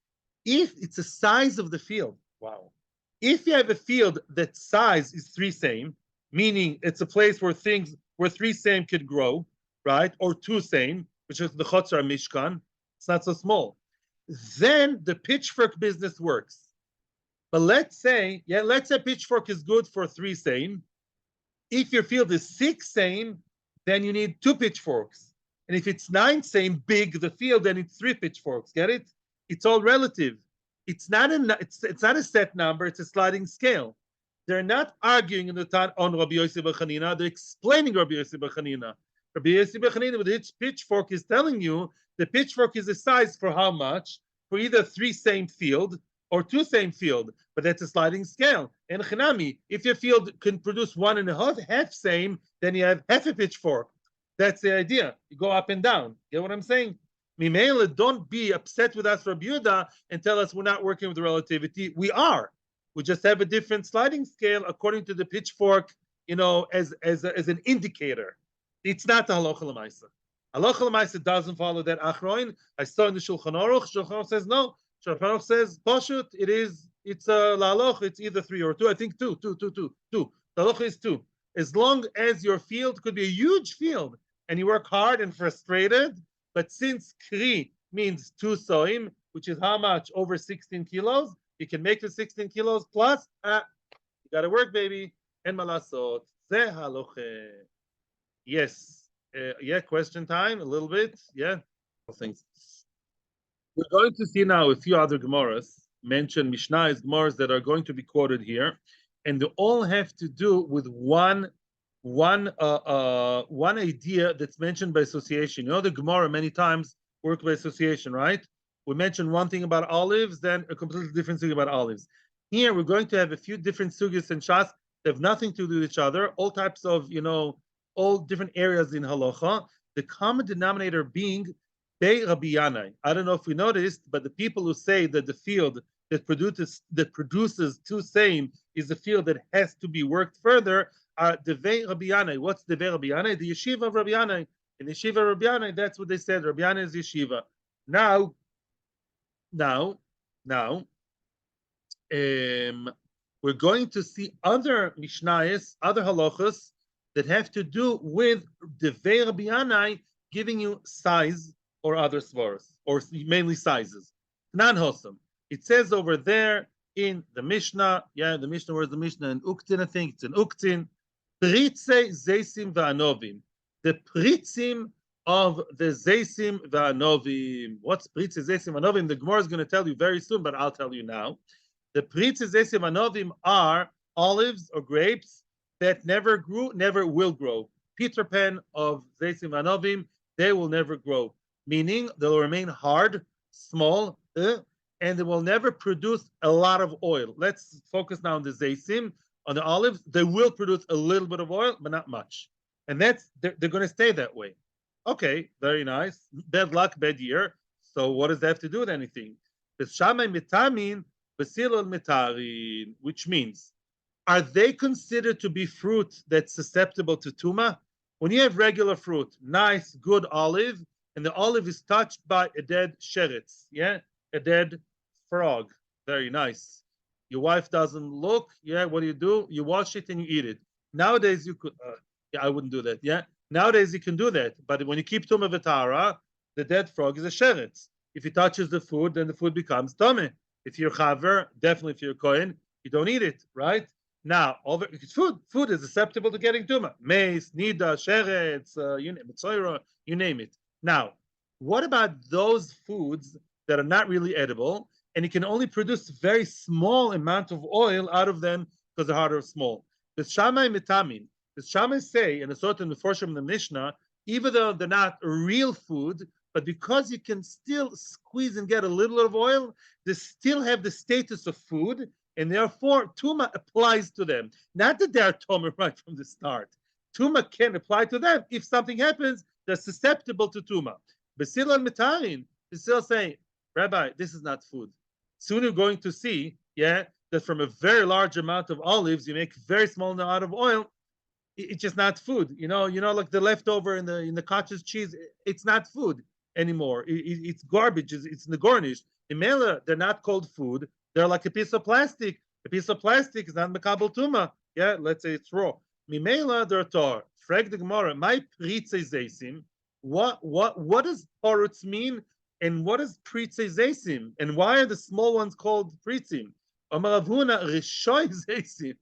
If it's the size of the field, wow. If you have a field that size is 3 same, meaning it's a place where 3 same could grow, right? Or 2 same, which is the Chotzar Mishkan, it's not so small. Then the pitchfork business works. But let's say pitchfork is good for 3 seim. If your field is 6 seim, then you need 2 pitchforks. And if it's 9 seim big the field, then it's 3 pitchforks. Get it? It's all relative. It's not a set number. It's a sliding scale. They're not arguing in the time on Rabbi Yossi bar Chanina. They're explaining Rabbi Yossi bar Chanina. Rabbi Yossi bar Chanina with each pitchfork is telling you the pitchfork is a size for how much? For either 3 same field or 2 same field, but that's a sliding scale. And Chinami, if your field can produce 1.5 same, then you have half a pitchfork. That's the idea. You go up and down. Get what I'm saying? Mimela, don't be upset with us, Rabbi Yehuda, and tell us we're not working with relativity. We are. We just have a different sliding scale according to the pitchfork, as an indicator. It's not the halacha l'maisa. Halacha l'maisa doesn't follow that achroin. I saw in the Shulchan Aruch. Shulchan Aruch says no. Shulchan Aruch says pashut. It's a la'aloch. It's either 3 or 2. I think 2. The halacha is 2. As long as your field could be a huge field and you work hard and frustrated, but since kri means 2 soim, which is how much? Over 16 kilos. You can make the 16 kilos plus. You got to work, baby. En malasot. Ze haloche. Yes. Question time, a little bit. Yeah. Things. We're going to see now a few other Gemaras, mention Mishnah's Gemaras that are going to be quoted here. And they all have to do with one idea that's mentioned by association. The Gemara many times work by association, right? We mentioned one thing about olives, then a completely different thing about olives. Here, we're going to have a few different sugyas and shas that have nothing to do with each other, all types of, all different areas in halacha. The common denominator being Bei Rabbi Yanai. I don't know if we noticed, but the people who say that the field that produces 2 same is a field that has to be worked further are Devei Rabbi Yanai. What's Devei Rabbi Yanai? The yeshiva of Rabbi Yanai. In the yeshiva of Rabbi Yanai, that's what they said. Rabbi Yanai is yeshiva. Now, we're going to see other mishnayos, other halachas that have to do with Devei Rabbi Yanai giving you size or other svaras, or mainly sizes. Non-hosam. It says over there in the Mishnah, the Mishnah, where's the Mishnah? In Uktin, I think it's in Uktin. Pritze zeisim va'anovim. The pritzim of the zeisim va'anovim. What's pritze zeisim va'anovim? The Gemara is going to tell you very soon, but I'll tell you now. The pritze zeisim va'anovim are olives or grapes that never grew, never will grow. Peter Pan of zeisim va'anovim, they will never grow. Meaning they'll remain hard, small, and they will never produce a lot of oil. Let's focus now on the zeisim, on the olives. They will produce a little bit of oil, but not much. And they're going to stay that way. Okay, very nice. Bad luck, bad year. So what does that have to do with anything? Which means, are they considered to be fruit that's susceptible to tuma? When you have regular fruit, nice, good olive, and the olive is touched by a dead sheretz, a dead frog. Very nice. Your wife doesn't look, what do? You wash it and you eat it. Nowadays you could, I wouldn't do that, Nowadays you can do that, but when you keep tumah v'tara, the dead frog is a sheretz. If he touches the food, then the food becomes tumah. If you're chaver, definitely if you're kohen, you don't eat it, right? Now, it's food. Food is susceptible to getting tumah. Mace, nida, sheretz, you name it. Now, what about those foods that are not really edible, and you can only produce very small amount of oil out of them because they're hard or small? The Shammai metamin. The Shammai say, and the sort of the Forshim in the Mishnah, even though they're not real food, but because you can still squeeze and get a little of oil, they still have the status of food, and therefore Tuma applies to them. Not that they are Tuma right from the start. Tuma can apply to them. If something happens, they're susceptible to Tuma. Basil and Metarin is still saying, Rabbi, this is not food. Soon you're going to see, that from a very large amount of olives, you make very small amount of oil. It's just not food. Like the leftover in the cottage cheese, it's not food anymore. It's garbage. It's negornish. In Mela, they're not called food. They're like a piece of plastic. A piece of plastic is not makabel tuma. Let's say it's raw. Mimela, they're tar. Frag the Gemara. My pritze zeisim. What does parutz mean? And what is pritze zeisim? And why are the small ones called pritzim? Amar Rav Huna, Rishoy Zeisim.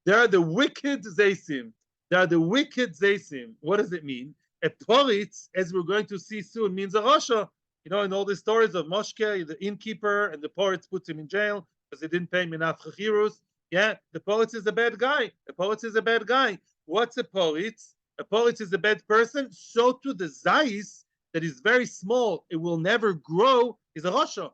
There are the wicked Zeisim. There are the wicked Zeisim. What does it mean? A poritz, as we're going to see soon, means a Rasha. You know, in all the stories of Moshke, the innkeeper, and the poritz puts him in jail because he didn't pay Minaf Chachirus. Yeah, the poritz is a bad guy. The poritz is a bad guy. What's a poritz? A poritz is a bad person. So to the Zais, that is very small, it will never grow, is a Rasha.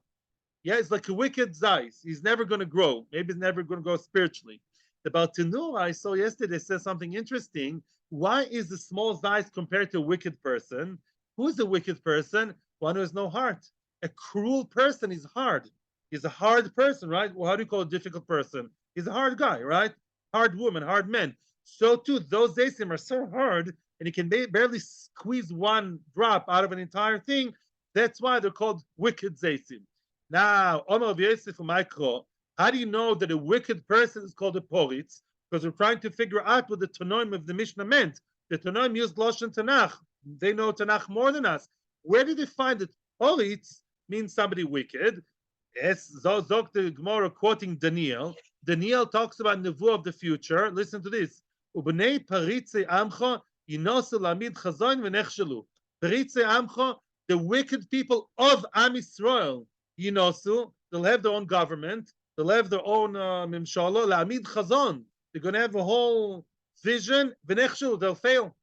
Yeah, it's like a wicked Zeiss. He's never going to grow. Maybe he's never going to grow spiritually. About Tenur, I saw yesterday says something interesting. Why is the small Zeiss compared to a wicked person? Who's a wicked person? One who has no heart. A cruel person is hard. He's a hard person, right? Well, how do you call a difficult person? He's a hard guy, right? Hard woman, hard men. So too, those Zaysim are so hard, and you can barely squeeze one drop out of an entire thing. That's why they're called wicked Zaysim. Now, Omar of Yosef Micro, how do you know that a wicked person is called a poritz? Because we're trying to figure out what the Tanoim of the Mishnah meant. The Tanoim used Lashon Tanakh. They know Tanakh more than us. Where did they find that poritz means somebody wicked? Yes, Zok the Gemara quoting Daniel. Daniel talks about Nevuah of the future. Listen to this. Ubnei paritze amcha yinosu lamid chazon v'nechshelu. Paritze amcha, the wicked people of Am Yisrael. Yinosu, they'll have their own government, they'll have their own mimshala, la'amid chazon. They're going to have a whole vision, v'nechshel, they'll fail.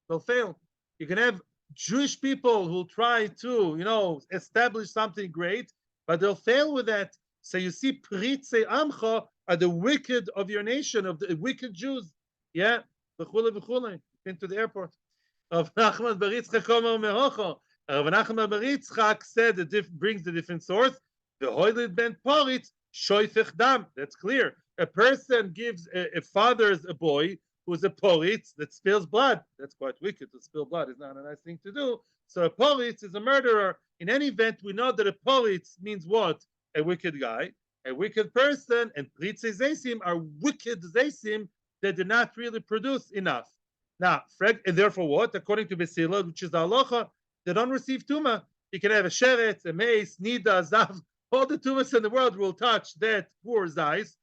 They'll fail. You can have Jewish people who try to, establish something great, but they'll fail with that. So you see, Pritze Amcha are the wicked of your nation, of the wicked Jews. Yeah, v'chule v'chule, into the airport. Of Nachman bar Yitzchak Omer Mehocho. Rav Nachman bar Yitzchak said brings the different source. The hoilid ben poritz shoyfech dam. That's clear. A person gives a father's a boy who's a poritz that spills blood. That's quite wicked to spill blood. It's not a nice thing to do. So a poritz is a murderer. In any event, we know that a poritz means what? A wicked guy, a wicked person, and pritze zeisim are wicked zeisim that did not really produce enough. Now, and therefore what? According to Besila, which is the halacha, they don't receive tuma. You can have a sheret, a mace, nida, zav, all the tumas in the world will touch that poor zais,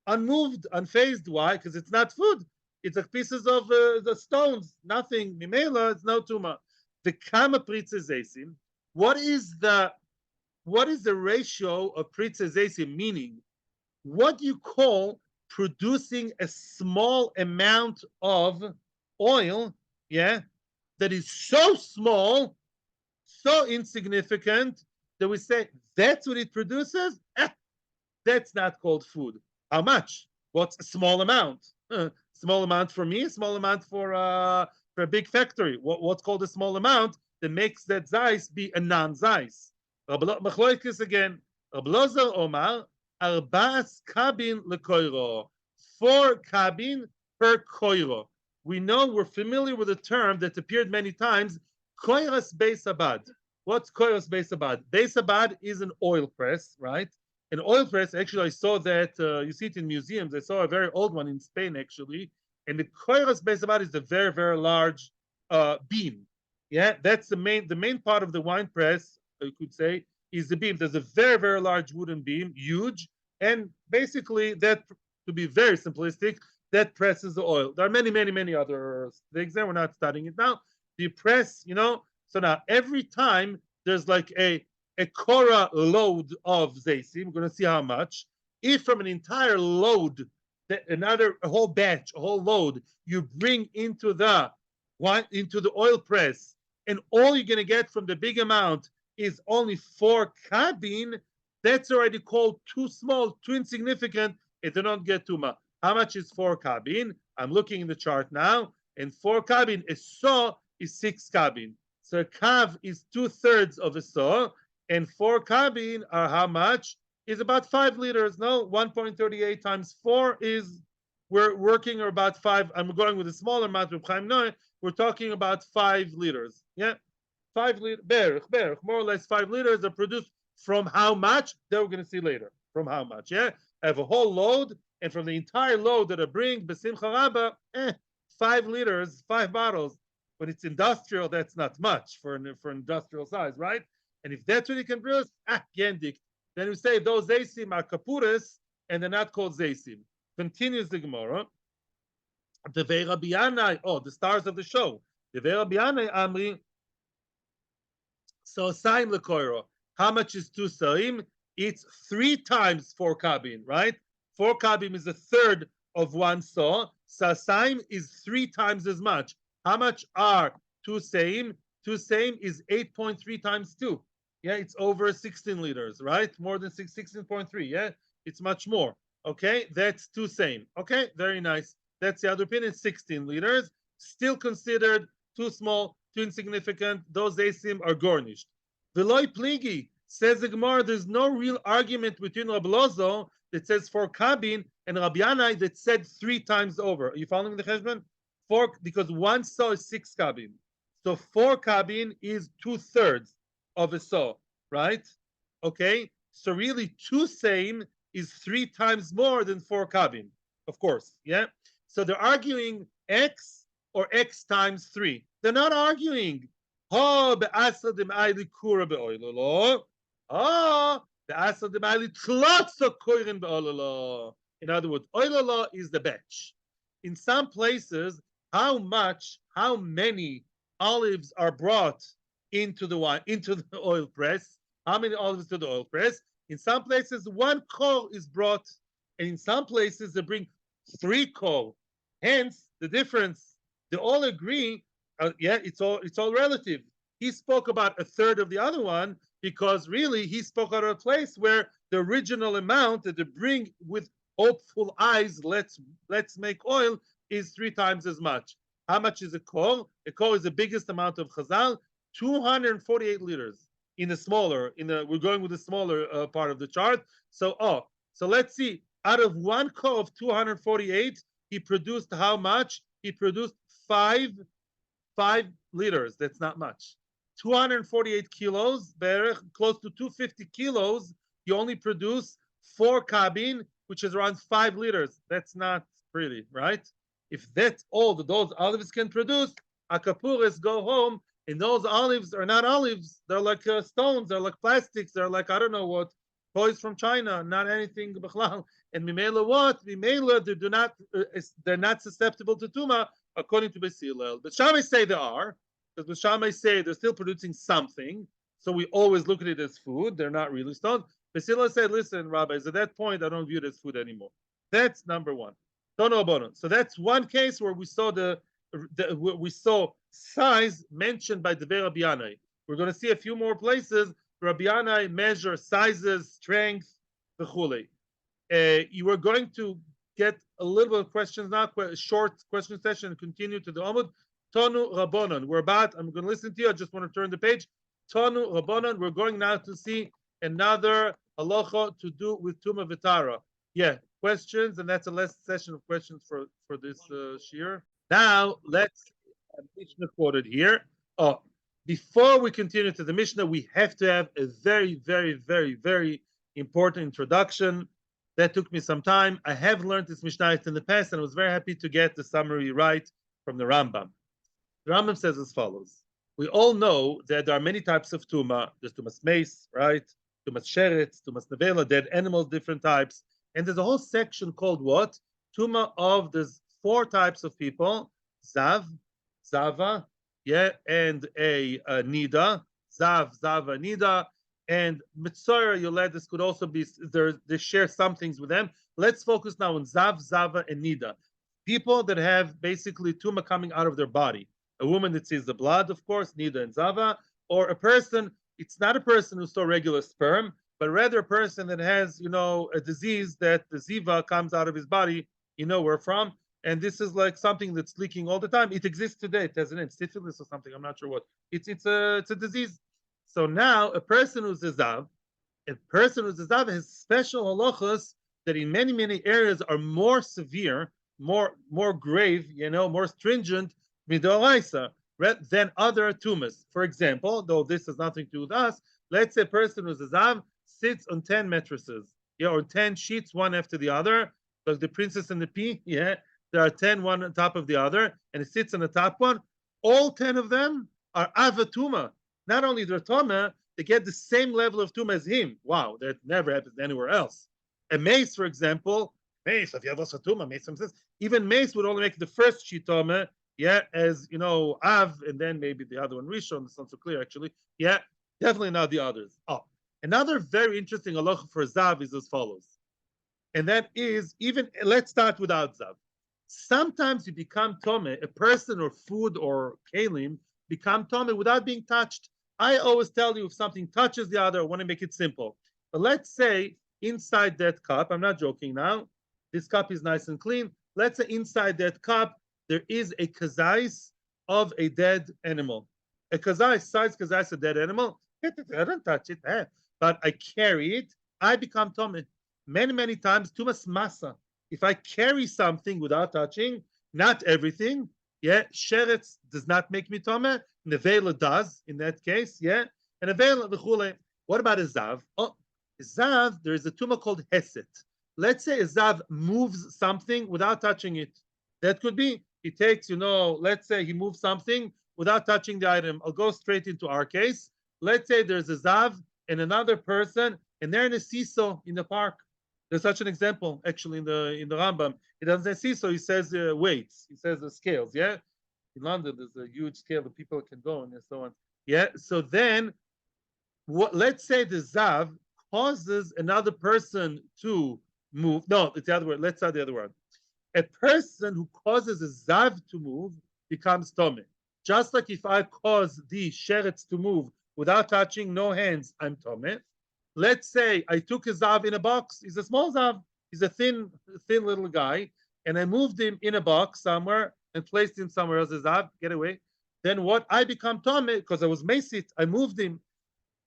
unmoved, unfazed. Why? Because it's not food. It's like pieces of the stones, nothing. Mimela, it's no tuma. The kama pritzezesim. What is the ratio of pritzezesim? Meaning, what do you call producing a small amount of oil, yeah, that is so small, so insignificant, that we say that's what it produces? That's not called food. How much? What's a small amount? Small amount for me, small amount for a big factory. What's called a small amount that makes that zais be a non-zais? Machloikis again. Rab Lozer Omar, Arba'as kabin lekoiro. 4 kabin per koiro. We know, we're familiar with a term that appeared many times, koiras beis abad. What's koiras beis abad? Beis abad is an oil press, right? An oil press, actually, I saw that, you see it in museums. I saw a very old one in Spain, actually. And the koiras beis abad is a very, very large beam. Yeah, that's the main part of the wine press, you could say, is the beam. There's a very, very large wooden beam, huge. And basically, that, to be very simplistic, that presses the oil. There are many, many, many other things there. We're not studying it now. You press, so now every time there's like a kora load of zaysim, we're going to see how much. If from an entire load, a whole batch, a whole load, you bring into the oil press, and all you're going to get from the big amount is only 4 kabin, that's already called too small, too insignificant. It did not get tuma. How much is 4 kabin? I'm looking in the chart now, and 4 kabin, a saw is 6 kabin. So a kav is 2/3 of a saw, and 4 kabin are how much? Is about 5 liters. No, 1.38 times 4 is, we're working about 5. I'm going with a smaller amount of Chaim Noah. We're talking about 5 liters. Yeah, 5 liters, berich, more or less 5 liters are produced from how much? That we're going to see later. From how much? Yeah, I have a whole load, and from the entire load that I bring, besimcha rabba, 5 liters, 5 bottles. When it's industrial, that's not much for industrial size, right? And if that's what you can produce, gendik. then we say those Zaysim are Kapuris, and they're not called Zaysim. Continues the Gemara. The Rabbi Yanai, the stars of the show. The Rabbi Yanai Amri, so Saim Lekoiro. How much is 2 Saim? It's 3 times 4 kabin, right? 4 kabin is a third of 1 saw. Saim is 3 times as much. How much are 2 Saim? 2 Saim is 8.3 times 2. Yeah, it's over 16 liters, right? More than 16.3. Yeah, it's much more. Okay, that's 2 Saim. Okay, very nice. That's the other opinion, 16 liters. Still considered too small, too insignificant. Those Asim are garnished. Veloy Pligi, says the Gemara, there's no real argument between Rabbi Lozo that says 4 kabin and Rabbi Yanai that said 3 times over. Are you following the cheshbon? 4, because 1 saw is 6 kabin. So 4 kabin is 2/3 of a saw, right? Okay, so really 2 same is 3 times more than 4 kabin, of course, yeah? So they're arguing X or X times 3. They're not arguing. In other words, oilolo is the batch. In some places, how many olives are brought into the oil press? How many olives to the oil press? In some places, 1 kol is brought, and in some places they bring 3 kol. Hence the difference. They all agree. It's all relative. He spoke about 1/3 of the other one because really he spoke out of a place where the original amount that they bring with hopeful eyes, let's make oil, is 3 times as much. How much is a kol? A kol is the biggest amount of chazal, 248 liters. We're going with the smaller part of the chart. So let's see. Out of 1 kol of 248, he produced how much? He produced 5 liters. That's not much. 248 kilos, close to 250 kilos. You only produce 4 kabin, which is around 5 liters. That's not pretty, right? If that's all that those olives can produce, akapuris go home, and those olives are not olives. They're like stones. They're like plastics. They're like, I don't know what, toys from China, not anything. And Mimela what? Mimela, they're not susceptible to Tuma, according to Besilel. But Shammai say they are, because Shammai say they're still producing something. So we always look at it as food. They're not really stones. Besilel said, listen, rabbis, at that point, I don't view it as food anymore. That's number one. So that's one case where we saw we saw size mentioned by the Rabbi Yanai. We're going to see a few more places. Rabbi Yanai measure sizes, strength, v'chulei. You were going to get a little bit of questions now, a short question session, and continue to the Amud. Tonu Rabbanon. I'm going to listen to you. I just want to turn the page. Tonu Rabbanon. We're going now to see another halacha to do with Tuma V'tara. Yeah, questions, and that's the last session of questions for this shiur. Now, let's Mishnah quoted here. Before we continue to the Mishnah, we have to have a very, very, very, very important introduction. That took me some time. I have learned this Mishnah in the past, and I was very happy to get the summary right from the Rambam. The Rambam says as follows. We all know that there are many types of Tuma. There's Tumas Meis, right? Tumas Sheretz, Tumas Nevela, dead animals, different types. And there's a whole section called what? Tuma of, there's 4 types of people. Zav, Zava, yeah, and a Nida. Zav, Zava, Nida. And Metzia, Yoled, this could also be, they share some things with them. Let's focus now on Zav, Zava, and Nida. People that have basically Tuma coming out of their body. A woman that sees the blood, of course, Nida and Zava. Or a person, it's not a person who saw regular sperm, but rather a person that has, a disease that the Ziva comes out of his body, where from. And this is like something that's leaking all the time. It exists today. It has a name, syphilis or something. I'm not sure what. It's a disease. So now a person who's a Zav has special halachas that in many, many areas are more severe, more grave, more stringent, midoraisa, than other tumas. For example, though this has nothing to do with us, let's say a person who's a Zav sits on 10 mattresses, or 10 sheets, one after the other, like the Princess and the Pea, there are 10, one on top of the other, and it sits on the top one. All 10 of them are avatuma. Not only they're tuma, they get the same level of tum as him. Wow, that never happens anywhere else. A mace, for example, mace, if you have also tuma, mace, even mace would only make the first shitome, yeah, as you know, Av, and then maybe the other one, Rishon. It's not so clear actually. Yeah, definitely not the others. Oh, another very interesting halacha for Zav is as follows, and that is even. Let's start without Zav. Sometimes you become tome, a person or food or kalim become tome without being touched. I always tell you if something touches the other, I want to make it simple. But let's say inside that cup, I'm not joking now, this cup is nice and clean. Let's say inside that cup, there is a kazais of a dead animal. A kazais, size kazais, a dead animal. I don't touch it, but I carry it. I become tome. Many, many times, tumas masa. If I carry something without touching, not everything, yeah, sheretz does not make me tome. Nevela does in that case, yeah. And nevela v'chule. What about a zav? Oh, zav, there is a tuma called heset. Let's say a zav moves something without touching it. That could be he takes, let's say he moves something without touching the item. I'll go straight into our case. Let's say there's a zav and another person, and they're in a seesaw in the park. There's such an example actually in the Rambam. He doesn't say seesaw, he says weights. He says the scales. Yeah, in London there's a huge scale that people can go on and so on. Yeah. So then, let's say the zav causes another person to move. No, it's the other word. Let's say the other word. A person who causes a zav to move becomes tome. Just like if I cause the sheretz to move without touching, no hands, I'm tome. Let's say I took a zav in a box. He's a small zav. He's a thin little guy, and I moved him in a box somewhere and placed him somewhere else. A zav, get away. Then what? I become tome because I was mesit. I moved him.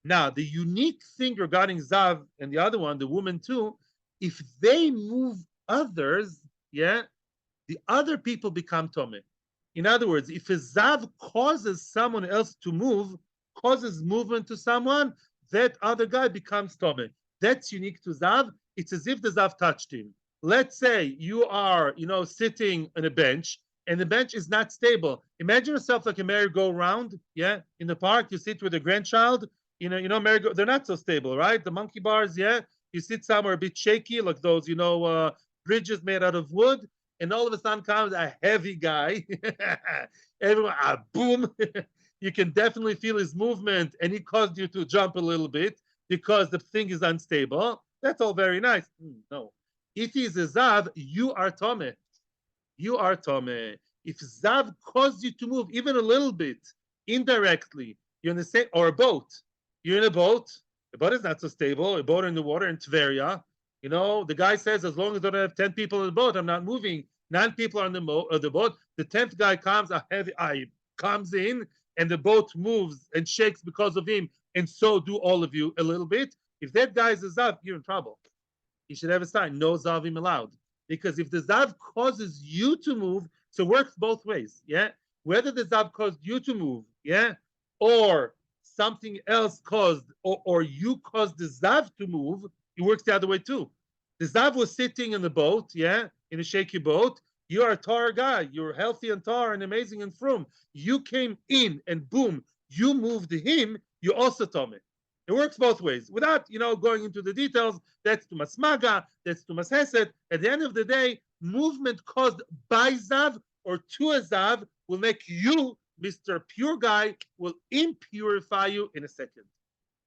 Now the unique thing regarding zav and the other one, the woman too, if they move others, yeah, the other people become tome. In other words, if a zav causes someone else to move, causes movement to someone, that other guy becomes tome. That's unique to zav. It's as if the zav touched him. Let's say you are, sitting on a bench, and the bench is not stable. Imagine yourself like a merry-go-round, yeah, in the park. You sit with a grandchild. Merry-go. They're not so stable, right? The monkey bars, yeah. You sit somewhere a bit shaky, like those, bridges made out of wood, and all of a sudden comes a heavy guy. Everyone, boom. You can definitely feel his movement, and he caused you to jump a little bit because the thing is unstable. That's all very nice. No. If he's a zav, you are tome. You are tome. If zav caused you to move even a little bit, indirectly, you're in the same, or a boat. You're in a boat. The boat is not so stable. A boat in the water in Tveria. The guy says, as long as I don't have 10 people in the boat, I'm not moving. 9 people are on the boat. The 10th guy comes in, and the boat moves and shakes because of him, and so do all of you a little bit. If that guy is a zav, you're in trouble. You should have a sign, no zavim allowed. Because if the zav causes you to move, so it works both ways, yeah? Whether the zav caused you to move, yeah, or something else caused, or you caused the zav to move, it works the other way too. The zav was sitting in the boat, yeah, in a shaky boat. You are a tar guy. You're healthy and tar and amazing and frum. You came in and boom, you moved him. You also tome. It works both ways. Without going into the details, that's tumas maga, that's tumas hesed. At the end of the day, movement caused by zav or to a zav will make you, Mr. Pure Guy, will impurify you in a second.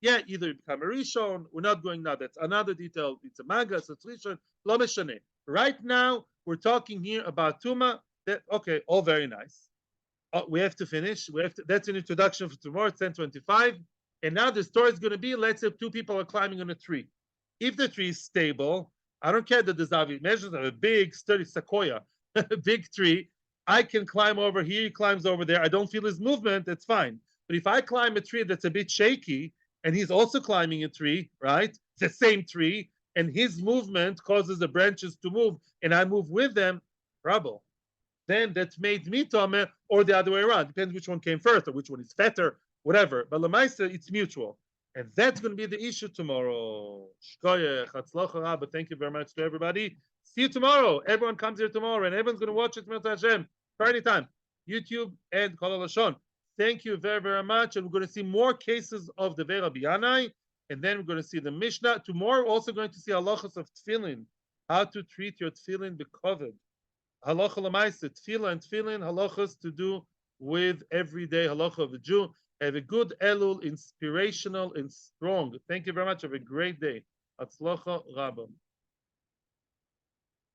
Yeah, either you become a rishon. We're not going now. That's another detail. It's a maga, so it's rishon. Lo meshane. Right now, we're talking here about tuma. Okay, all very nice. We have to finish. That's an introduction for tomorrow. It's 10:25. And now the story is going to be, let's say 2 people are climbing on a tree. If the tree is stable, I don't care that the zavi measures a big, sturdy sequoia, a big tree. I can climb over here. He climbs over there. I don't feel his movement. That's fine. But if I climb a tree that's a bit shaky, and he's also climbing a tree, right? It's the same tree, and his movement causes the branches to move, and I move with them, trouble. Then that made me tome, or the other way around. Depends which one came first, or which one is fatter, whatever. But lemaisa, it's mutual. And that's going to be the issue tomorrow. But thank you very much to everybody. See you tomorrow. Everyone comes here tomorrow, and everyone's going to watch it, Hashem, Friday time. YouTube and Kol Lashon. Thank you very, very much. And we're going to see more cases of the Rabbi Yanai. And then we're going to see the Mishnah. Tomorrow, we're also going to see halachas of tefillin, how to treat your tefillin bekovid. Halacha lemaisa, tefillah and tefillin, halachas to do with everyday halacha of a Jew. Have a good Elul, inspirational and strong. Thank you very much. Have a great day. Atzlacha Rabba.